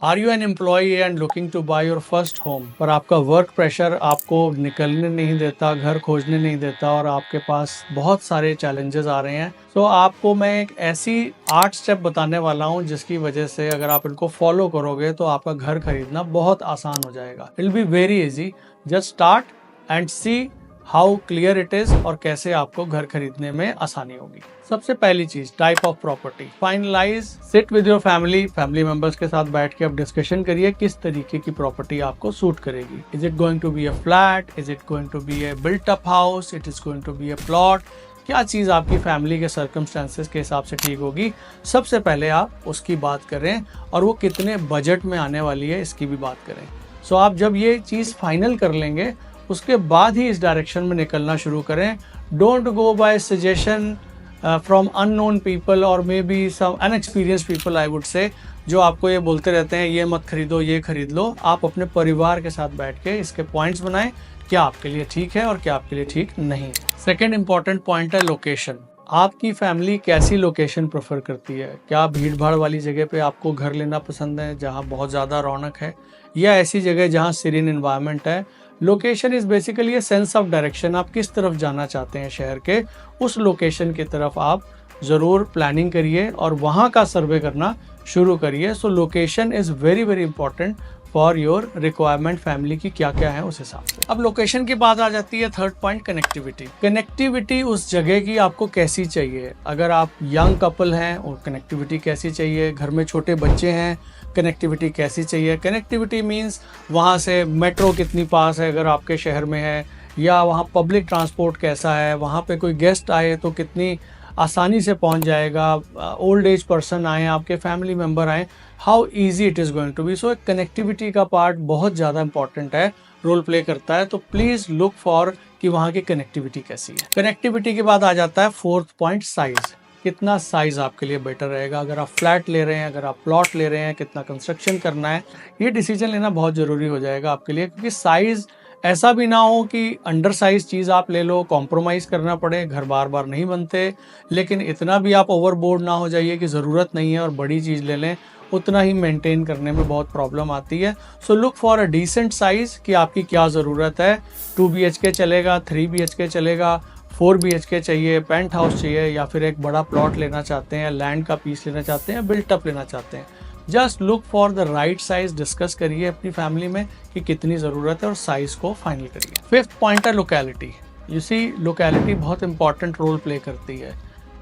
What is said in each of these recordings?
Are you an employee and looking to buy your first home, पर आपका work pressure आपको निकलने नहीं देता, घर खोजने नहीं देता और आपके पास बहुत सारे चैलेंजेस आ रहे हैं। तो आपको मैं एक ऐसी 8 स्टेप बताने वाला हूं जिसकी वजह से अगर आप इनको फॉलो करोगे तो आपका घर खरीदना बहुत आसान हो जाएगा। It will be very easy. Just start and see how clear it is और कैसे आपको घर खरीदने में आसानी होगी। सबसे पहली चीज, type of property finalise. Sit with your family members के साथ बैठ के आप डिस्कशन करिए किस तरीके की प्रॉपर्टी आपको सूट करेगी। Is it going to be a flat, is it going to be a built up house, it is going to be a plot. क्या चीज़ आपकी फैमिली के सर्कमस्टेंसेस के हिसाब से ठीक होगी, सबसे पहले आप उसकी बात करें और वो कितने बजट में आने वाली है इसकी भी बात करें। सो आप जब ये चीज़ फाइनल कर लेंगे उसके बाद ही इस डायरेक्शन में निकलना शुरू करें। Don't go by suggestion from unknown people और may be some unexperience people I would say, जो आपको ये बोलते रहते हैं ये मत खरीदो ये खरीद लो। आप अपने परिवार के साथ बैठ के इसके पॉइंट्स बनाएं, क्या आपके लिए ठीक है और क्या आपके लिए ठीक नहीं। सेकेंड इंपॉर्टेंट पॉइंट है लोकेशन। आपकी फैमिली कैसी लोकेशन प्रेफर करती है? क्या भीड़ भाड़ वाली जगह पे आपको घर लेना पसंद है जहाँ बहुत ज़्यादा रौनक है, या ऐसी जगह जहाँ सीरीन एनवायरनमेंट है? Location is basically a sense of direction. आप किस तरफ जाना चाहते हैं शहर के, उस लोकेशन की तरफ आप ज़रूर प्लानिंग करिए और वहाँ का सर्वे करना शुरू करिए। सो location is very very important for your requirement, family की क्या क्या है उस हिसाब से। अब लोकेशन की बात आ जाती है थर्ड पॉइंट, कनेक्टिविटी। कनेक्टिविटी उस जगह की आपको कैसी चाहिए? अगर आप यंग कपल हैं और कनेक्टिविटी कैसी चाहिए, घर में छोटे बच्चे हैं कनेक्टिविटी कैसी चाहिए? कनेक्टिविटी मीन्स वहाँ से मेट्रो कितनी पास है अगर आपके शहर में है, या वहाँ पब्लिक ट्रांसपोर्ट कैसा है, वहाँ पे कोई गेस्ट आए तो कितनी आसानी से पहुंच जाएगा, ओल्ड एज पर्सन आए, आपके फैमिली मेम्बर आए, how easy it is going to be. So connectivity का पार्ट बहुत ज़्यादा इंपॉर्टेंट है, रोल प्ले करता है। तो प्लीज़ लुक फॉर कि वहाँ की कनेक्टिविटी कैसी है। कनेक्टिविटी के बाद आ जाता है फोर्थ पॉइंट, साइज़। कितना साइज़ आपके लिए बेटर रहेगा? अगर आप फ्लैट ले रहे हैं, अगर आप प्लॉट ले रहे हैं, कितना कंस्ट्रक्शन करना है, ये डिसीजन लेना बहुत ज़रूरी हो जाएगा आपके लिए, क्योंकि साइज़ ऐसा भी ना हो कि अंडर साइज चीज़ आप ले लो, कॉम्प्रोमाइज़ करना पड़े। घर बार बार नहीं बनते, लेकिन इतना भी आप ओवरबोर्ड ना हो जाइए कि ज़रूरत नहीं है और बड़ी चीज़ ले लें, उतना ही मेंटेन करने में बहुत प्रॉब्लम आती है। So look for a decent size कि आपकी क्या ज़रूरत है। 2 BHK चलेगा, 3 BHK चलेगा, 4 BHK चाहिए, पेंट हाउस चाहिए, या फिर एक बड़ा प्लॉट लेना चाहते हैं, लैंड का पीस लेना चाहते हैं, बिल्टअप लेना चाहते हैं। Just look for the right size, discuss करिए अपनी फैमिली में कि कितनी ज़रूरत है और साइज़ को फाइनल करिए। फिफ्थ पॉइंट है लोकेलिटी। यू सी, लोकेलिटी बहुत इंपॉर्टेंट रोल प्ले करती है।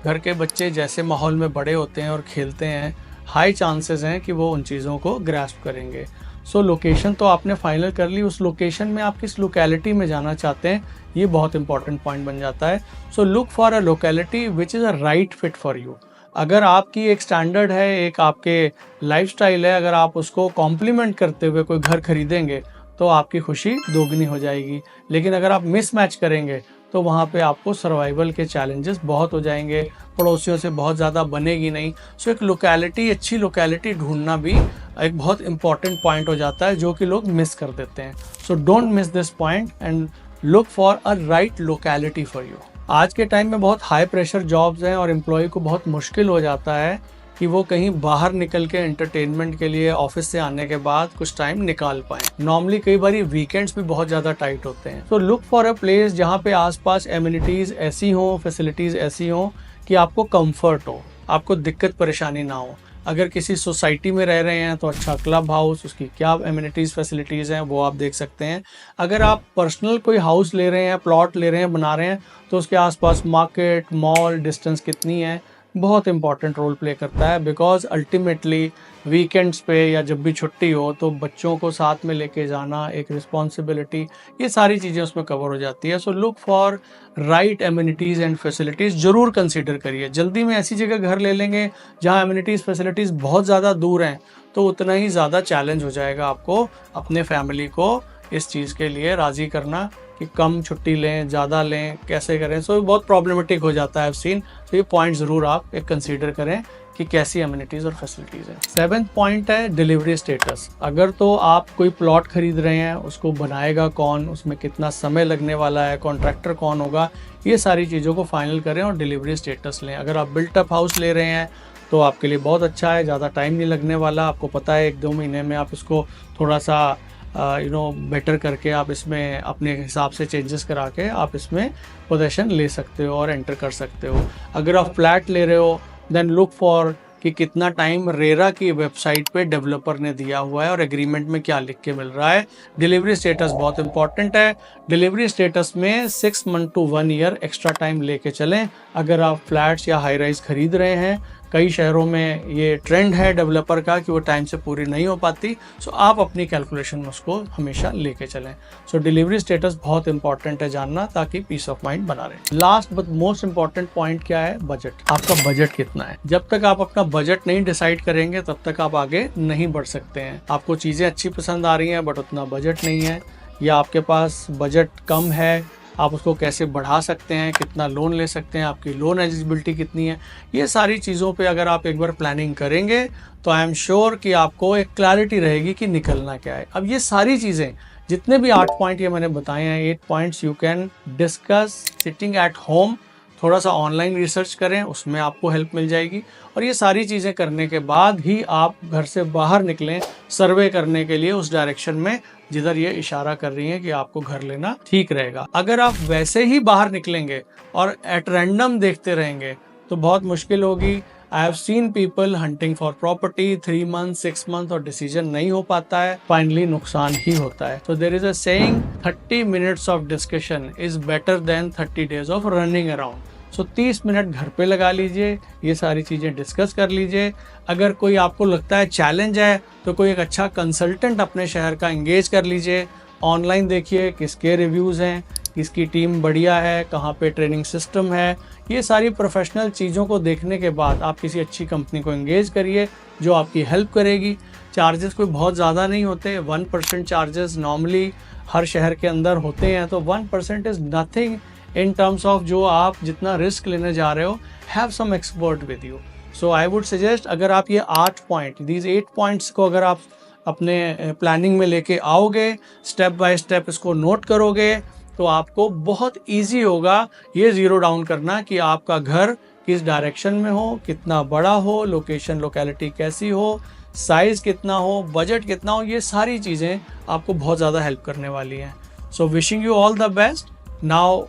घर के बच्चे जैसे माहौल में बड़े होते हैं और खेलते हैं, हाई चांसेस हैं कि वो उन चीज़ों को ग्रास्प करेंगे। सो लोकेशन तो आपने फाइनल कर ली, उस लोकेशन में आप किस लोकेलिटी में जाना चाहते हैं ये बहुत इंपॉर्टेंट पॉइंट बन जाता है। So look for a locality which is a right fit for you. अगर आपकी एक स्टैंडर्ड है, एक आपके लाइफस्टाइल है, अगर आप उसको कॉम्प्लीमेंट करते हुए कोई घर खरीदेंगे तो आपकी खुशी दोगुनी हो जाएगी। लेकिन अगर आप मिसमैच करेंगे तो वहाँ पे आपको सर्वाइवल के चैलेंजेस बहुत हो जाएंगे, पड़ोसियों से बहुत ज़्यादा बनेगी नहीं। सो एक लोकेलिटी, अच्छी लोकेलिटी ढूंढना भी एक बहुत इंपॉर्टेंट पॉइंट हो जाता है जो कि लोग मिस कर देते हैं। So don't miss this point and look for a right locality for you. आज के टाइम में बहुत हाई प्रेशर जॉब्स हैं और एम्प्लॉय को बहुत मुश्किल हो जाता है कि वो कहीं बाहर निकल के एंटरटेनमेंट के लिए ऑफिस से आने के बाद कुछ टाइम निकाल पाएं। नॉर्मली कई बार वीकेंड्स भी बहुत ज़्यादा टाइट होते हैं। तो लुक फॉर अ प्लेस जहाँ पे आसपास एमिनिटीज़ ऐसी हों, फैसिलिटीज़ ऐसी हों कि आपको कंफर्ट हो, आपको दिक्कत परेशानी ना हो। अगर किसी सोसाइटी में रह रहे हैं तो अच्छा क्लब हाउस, उसकी क्या एमिनिटीज़ फैसिलिटीज़ हैं वो आप देख सकते हैं। अगर आप पर्सनल कोई हाउस ले रहे हैं, प्लॉट ले रहे हैं, बना रहे हैं, तो उसके आसपास मार्केट, मॉल, डिस्टेंस कितनी है, बहुत इंपॉर्टेंट रोल प्ले करता है। बिकॉज अल्टीमेटली वीकेंड्स पे या जब भी छुट्टी हो तो बच्चों को साथ में लेके जाना एक रिस्पॉन्सिबिलिटी, ये सारी चीज़ें उसमें कवर हो जाती है। So look for right amenities and facilities ज़रूर कंसीडर करिए। जल्दी में ऐसी जगह घर ले लेंगे जहाँ एमिनिटीज़ फैसिलिटीज़ बहुत ज़्यादा दूर हैं तो उतना ही ज़्यादा चैलेंज हो जाएगा आपको अपने फैमिली को इस चीज़ के लिए राज़ी करना कि कम छुट्टी लें, ज़्यादा लें, कैसे करें। सो बहुत प्रॉब्लमेटिक हो जाता है सीन। तो ये पॉइंट ज़रूर आप एक कंसीडर करें कि कैसी एमिनिटीज़ और फैसिलिटीज़ हैं। सेवेंथ पॉइंट है डिलीवरी स्टेटस। अगर तो आप कोई प्लॉट खरीद रहे हैं, उसको बनाएगा कौन, उसमें कितना समय लगने वाला है, कॉन्ट्रैक्टर कौन होगा, ये सारी चीज़ों को फाइनल करें और डिलीवरी स्टेटस लें। अगर आप बिल्ट अप हाउस ले रहे हैं तो आपके लिए बहुत अच्छा है, ज़्यादा टाइम नहीं लगने वाला। आपको पता है 1-2 महीने में आप इसको थोड़ा सा बेटर करके आप इसमें अपने हिसाब से चेंजेस करा के आप इसमें पोजेशन ले सकते हो और एंटर कर सकते हो। अगर आप फ्लैट ले रहे हो देन लुक फॉर कि कितना टाइम रेरा की वेबसाइट पे डेवलपर ने दिया हुआ है और एग्रीमेंट में क्या लिख के मिल रहा है। डिलीवरी स्टेटस बहुत इंपॉर्टेंट है। डिलीवरी स्टेटस में 6 month to 1 year extra time लेके चलें। अगर आप फ्लैट्स या हाई राइज खरीद रहे हैं, कई शहरों में ये ट्रेंड है डेवलपर का कि वो टाइम से पूरी नहीं हो पाती, सो आप अपनी कैलकुलेशन में उसको हमेशा लेके चलें। सो डिलीवरी स्टेटस बहुत इंपॉर्टेंट है जानना, ताकि पीस ऑफ माइंड बना रहे। Last but most important point क्या है? बजट। आपका बजट कितना है? जब तक आप अपना बजट नहीं डिसाइड करेंगे तब तक आप आगे नहीं बढ़ सकते हैं। आपको चीज़ें अच्छी पसंद आ रही हैं बट उतना बजट नहीं है, या आपके पास बजट कम है, आप उसको कैसे बढ़ा सकते हैं, कितना लोन ले सकते हैं, आपकी लोन एलिजिबिलिटी कितनी है, ये सारी चीज़ों पे अगर आप एक बार प्लानिंग करेंगे तो आई एम श्योर कि आपको एक क्लैरिटी रहेगी कि निकलना क्या है। अब ये सारी चीज़ें, जितने भी 8 पॉइंट ये मैंने बताए हैं, 8 points you can discuss sitting at home. थोड़ा सा ऑनलाइन रिसर्च करें, उसमें आपको हेल्प मिल जाएगी। और ये सारी चीज़ें करने के बाद ही आप घर से बाहर निकलें सर्वे करने के लिए उस डायरेक्शन में जिधर ये इशारा कर रही है कि आपको घर लेना ठीक रहेगा। अगर आप वैसे ही बाहर निकलेंगे और एट रैंडम देखते रहेंगे तो बहुत मुश्किल होगी। I have seen people hunting for property 3 month 6 month और डिसीजन नहीं हो पाता है, फाइनली नुकसान ही होता है। तो there is a saying 30 minutes of discussion is better than 30 days of running around. So 30 minute घर पे लगा लीजिए, ये सारी चीज़ें डिस्कस कर लीजिए। अगर कोई आपको लगता है चैलेंज है तो कोई एक अच्छा कंसल्टेंट अपने शहर का एंगेज कर लीजिए। ऑनलाइन देखिए किसके रिव्यूज़ हैं, किसकी टीम बढ़िया है, कहाँ पे ट्रेनिंग सिस्टम है। ये सारी प्रोफेशनल चीज़ों को देखने के बाद आप किसी अच्छी कंपनी को एंगेज करिए जो आपकी हेल्प करेगी। चार्जेस कोई बहुत ज़्यादा नहीं होते, 1% चार्जेस नॉर्मली हर शहर के अंदर होते हैं, तो 1% is nothing in terms of जो आप जितना रिस्क लेने जा रहे हो। Have some expert with you. So I would suggest, अगर आप ये 8 पॉइंट, दीज 8 पॉइंट्स को अगर आप अपने प्लानिंग में लेके आओगे, स्टेप बाय स्टेप इसको नोट करोगे, तो आपको बहुत इजी होगा ये ज़ीरो डाउन करना कि आपका घर किस डायरेक्शन में हो, कितना बड़ा हो, लोकेशन लोकेलिटी कैसी हो, साइज़ कितना हो, बजट कितना हो। ये सारी चीज़ें आपको बहुत ज़्यादा हेल्प करने वाली हैं। So wishing you all the best. Now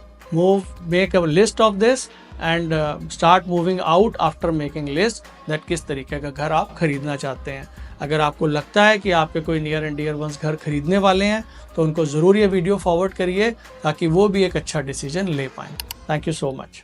make a list of this and start moving out after making list that किस तरीके का घर आप खरीदना चाहते हैं। अगर आपको लगता है कि आपके कोई नियर एंड डियर वंस घर खरीदने वाले हैं तो उनको ज़रूर ये वीडियो फॉरवर्ड करिए ताकि वो भी एक अच्छा डिसीजन ले पाएँ। Thank you so much.